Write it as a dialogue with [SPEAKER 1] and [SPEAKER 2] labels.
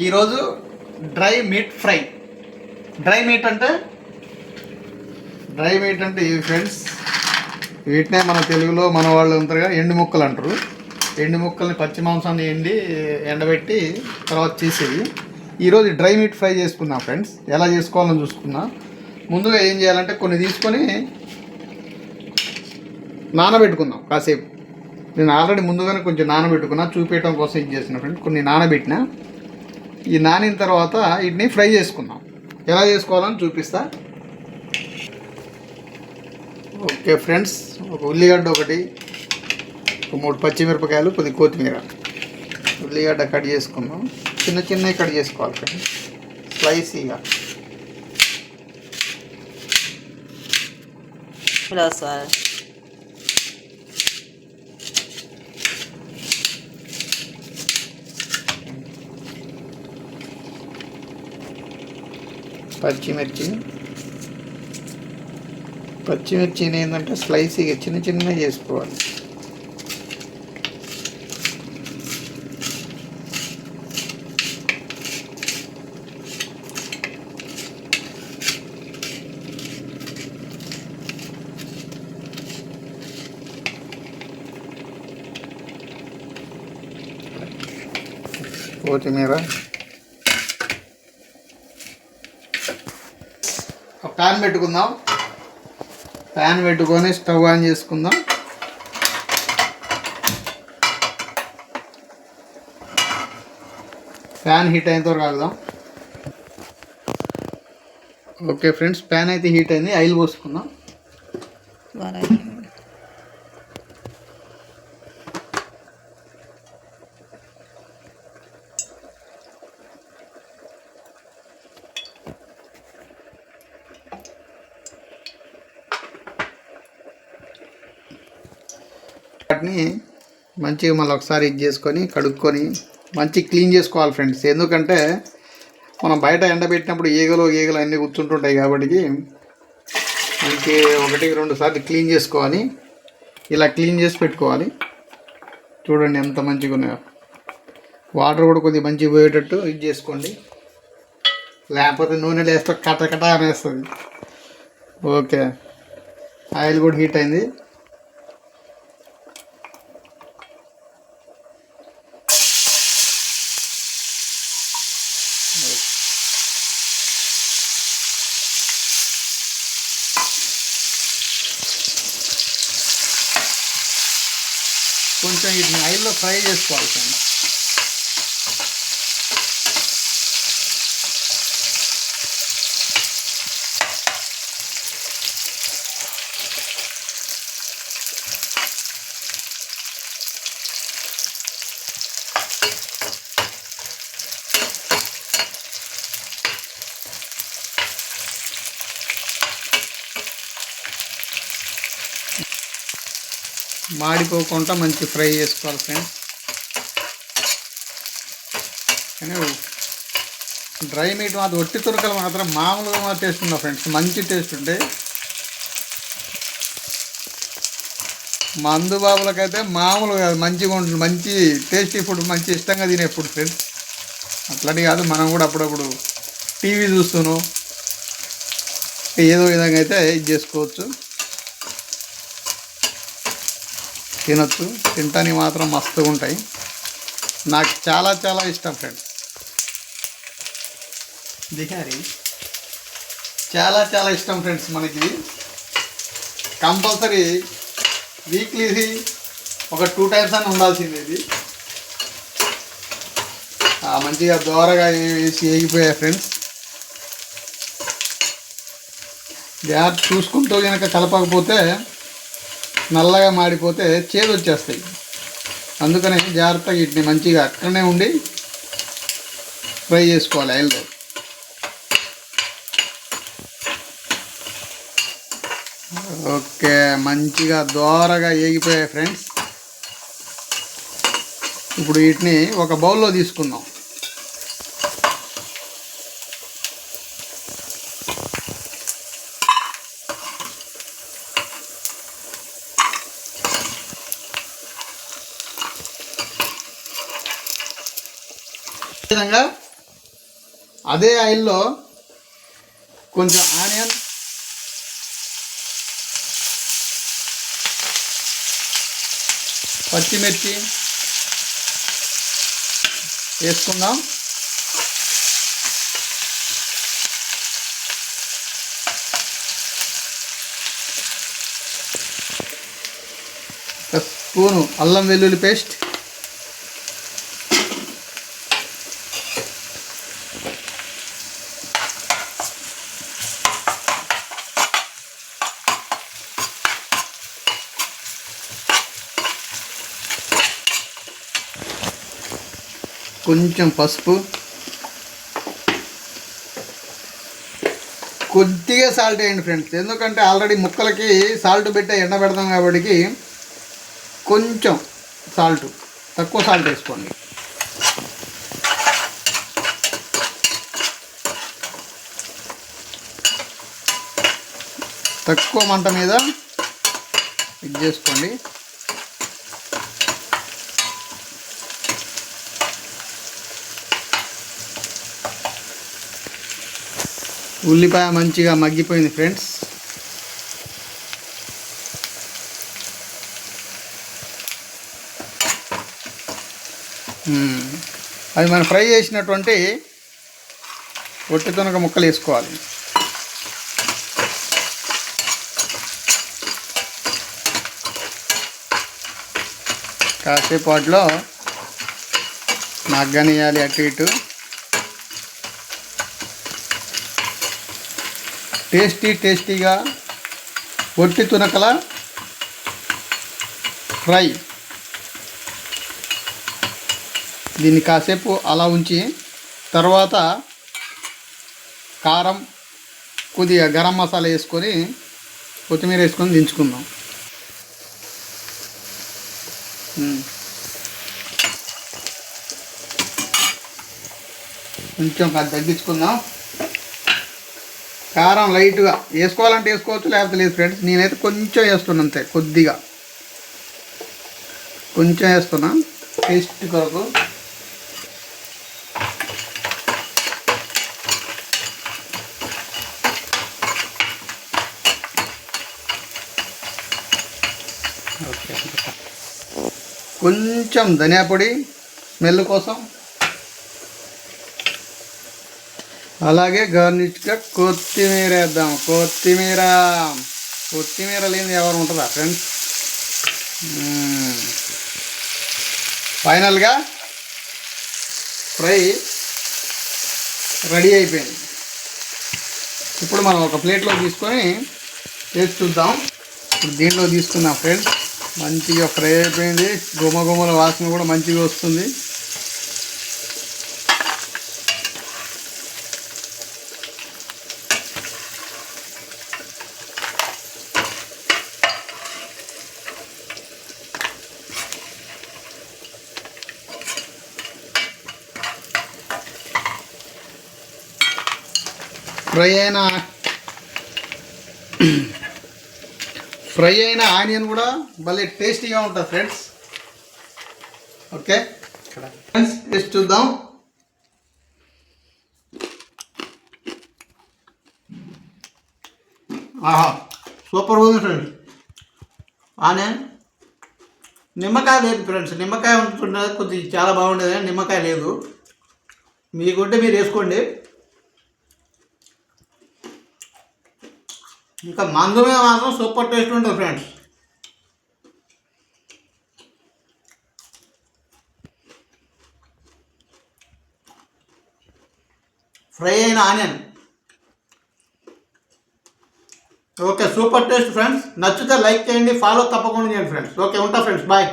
[SPEAKER 1] ఈరోజు dry meet fry. Dry meet అంటే ఇవి ఫ్రెండ్స్, వీటినే మన తెలుగులో మన వాళ్ళు ఉంటారుగా ఎండు ముక్కలు అంటారు. ఎండు ముక్కల్ని పచ్చి మాంసాన్ని ఎండబెట్టి తర్వాత చేసేది. ఈరోజు డ్రై మీట్ ఫ్రై చేసుకున్నాం ఫ్రెండ్స్. ఎలా చేసుకోవాలని చూసుకున్నా. ముందుగా ఏం చేయాలంటే కొన్ని తీసుకొని నానబెట్టుకుందాం కాసేపు. నేను ఆల్రెడీ ముందుగానే కొంచెం నానబెట్టుకున్నా, చూపించడం కోసం ఇది చేసిన ఫ్రెండ్స్. కొన్ని నానబెట్టిన, ఈ నానిన తర్వాత వీటిని ఫ్రై చేసుకుందాం. ఎలా చేసుకోవాలని చూపిస్తా. ఓకే ఫ్రెండ్స్, ఒక ఉల్లిగడ్డ ఒకటి, ఒక 3 పచ్చిమిరపకాయలు, కొద్ది కొత్తిమీర. ఉల్లిగడ్డ కట్ చేసుకుందాం. చిన్నవి కట్ చేసుకోవాలి ఫ్రెండ్స్, స్లైసీగా. పచ్చిమిర్చిని ఏంటంటే స్లైసీగా చిన్న చేసుకోవాలి. కొత్తిమీర. ప్యాన్ పెట్టుకుందాం. ప్యాన్ పెట్టుకొని స్టవ్ ఆన్ చేసుకుందాం. ప్యాన్ హీట్ అయిన తర్వాత కాగుదాం. ఓకే ఫ్రెండ్స్, ప్యాన్ అయితే హీట్ అయింది. ఆయిల్ పోసుకుందాం. వాటిని మంచిగా మళ్ళీ ఒకసారి ఇది చేసుకొని కడుక్కొని మంచిగా క్లీన్ చేసుకోవాలి ఫ్రెండ్స్. ఎందుకంటే మనం బయట ఎండబెట్టినప్పుడు ఈగలు అన్నీ కూర్చుంటుంటాయి కాబట్టి మనకి 1-2 సార్లు క్లీన్ చేసుకోవాలి. ఇలా క్లీన్ చేసి పెట్టుకోవాలి. చూడండి ఎంత మంచిగా ఉన్నాయో. వాటర్ కూడా కొద్దిగా మంచిగా పోయేటట్టు ఇది చేసుకోండి, లేకపోతే నూనె వేస్తే కట అనేస్తుంది. ఓకే, ఆయిల్ కూడా హీట్ అయింది. కొంచెం వీటిని ఆయిల్లో ఫ్రై చేసుకోవాలి ఫ్రెండ్స్. మాడిపోకుండా మంచి ఫ్రై చేసుకోవాలి ఫ్రెండ్స్. కానీ డ్రై మీట్ మాత్రం ఒట్టి తురకలు మాత్రం మామూలుగా టేస్ట్ ఉందా ఫ్రెండ్స్, మంచి టేస్ట్ ఉంటాయి. మందు బాబులకైతే మామూలుగా మంచిగా ఉంటుంది. మంచి టేస్టీ ఫుడ్, మంచి ఇష్టంగా తినే ఫుడ్ ఫ్రెండ్స్. అట్లని కాదు, మనం కూడా అప్పుడప్పుడు టీవీ చూస్తూను ఏదో విధంగా అయితే ఇది చేసుకోవచ్చు, తినొచ్చు. తినటానికి మాత్రం మస్తుగా ఉంటాయి. నాకు చాలా ఇష్టం ఫ్రెండ్స్. బిహారీ చాలా ఇష్టం ఫ్రెండ్స్. మనకి కంపల్సరీ వీక్లీ ఒక 2 టైమ్స్ అని ఉండాల్సింది. ఇది మంచిగా దోరగా వేసి వేగిపోయాయి ఫ్రెండ్స్. జాగ్రత్త చూసుకుంటూ కనుక కలపకపోతే నల్లగా మాడిపోతే చేదు వచ్చేస్తాయి. అందుకని జాగ్రత్తగా వీటిని మంచిగా అక్కడనే ఉండి ఫ్రై చేసుకోవాలి ఆయిల్లో. ఓకే, మంచిగా దోరగా వేగిపోయాయి ఫ్రెండ్స్. ఇప్పుడు వీటిని ఒక బౌల్లో తీసుకుందాం. విధంగా అదే ఆయిల్లో కొంచెం ఆనియన్, పచ్చిమిర్చి వేసుకుందాం. ఒక స్పూను అల్లం వెల్లుల్లి పేస్ట్, కొంచెం పసుపు, కొద్దిగా సాల్ట్ వేయండి ఫ్రెండ్స్. ఎందుకంటే ఆల్రెడీ ముక్కలకి సాల్ట్ పెట్టి ఎండ పెడతాం కాబట్టి కొంచెం సాల్ట్, తక్కువ సాల్ట్ వేసుకోండి. తక్కువ మంట మీద ఇది చేసుకోండి. ఉల్లిపాయ మంచిగా మగ్గిపోయింది ఫ్రెండ్స్. అది మనం ఫ్రై చేసినటువంటి ఒట్టి తొనక ముక్కలు వేసుకోవాలి. కాసేపు వాటిలో మగ్గనియాలి అటు ఇటు. టేస్టీగా ఒట్టి తునకల ఫ్రై. దీన్ని కాసేపు అలా ఉంచి తర్వాత కారం, కొద్దిగా గరం మసాలా వేసుకొని కొత్తిమీర వేసుకొని దించుకుందాం. కొంచెం అది తగ్గించుకుందాం. కారం లైట్గా వేసుకోవాలంటే వేసుకోవచ్చు, లేకపోతే లేదు ఫ్రెండ్స్. నేనైతే కొంచెం వేస్తున్నాను అంతే, కొద్దిగా కొంచెం వేస్తున్నా టేస్ట్ కొరకు. కొంచెం ధనియా పొడి స్మెల్ కోసం, అలాగే గార్నిష్గా కొత్తిమీర వేద్దాం. కొత్తిమీర లేని ఎవరు ఉంటుందా ఫ్రెండ్స్? ఫైనల్గా ఫ్రై రెడీ అయిపోయింది. ఇప్పుడు మనం ఒక ప్లేట్లో తీసుకొని వేసి చూద్దాం. ఇప్పుడు దీంట్లో తీసుకుందాం ఫ్రెండ్స్. మంచిగా ఫ్రై అయిపోయింది. గుమగుమల వాసన కూడా మంచిగా వస్తుంది. ఫ్రై అయిన ఆనియన్ కూడా భలే టేస్టీగా ఉంటుంది ఫ్రెండ్స్. ఓకే ఫ్రెండ్స్, టేస్ట్ చూద్దాం. ఆహా, సూపర్ ఉంది ఫ్రెండ్స్. ఆనియన్, నిమ్మకాయ లేదు ఫ్రెండ్స్. నిమ్మకాయ ఉంటుండే కొద్దిగా చాలా బాగుండేది, నిమ్మకాయ లేదు. మీకుంటే మీరు వేసుకోండి. ఇంకా మందు మీద మాత్రం సూపర్ టేస్ట్ ఉంటుంది ఫ్రెండ్స్. ఫ్రై అయిన onion. Okay, super taste friends. నచ్చితే లైక్ చేయండి, ఫాలో తప్పకుండా చేయండి ఫ్రెండ్స్. ఓకే, ఉంటా ఫ్రెండ్స్, బాయ్.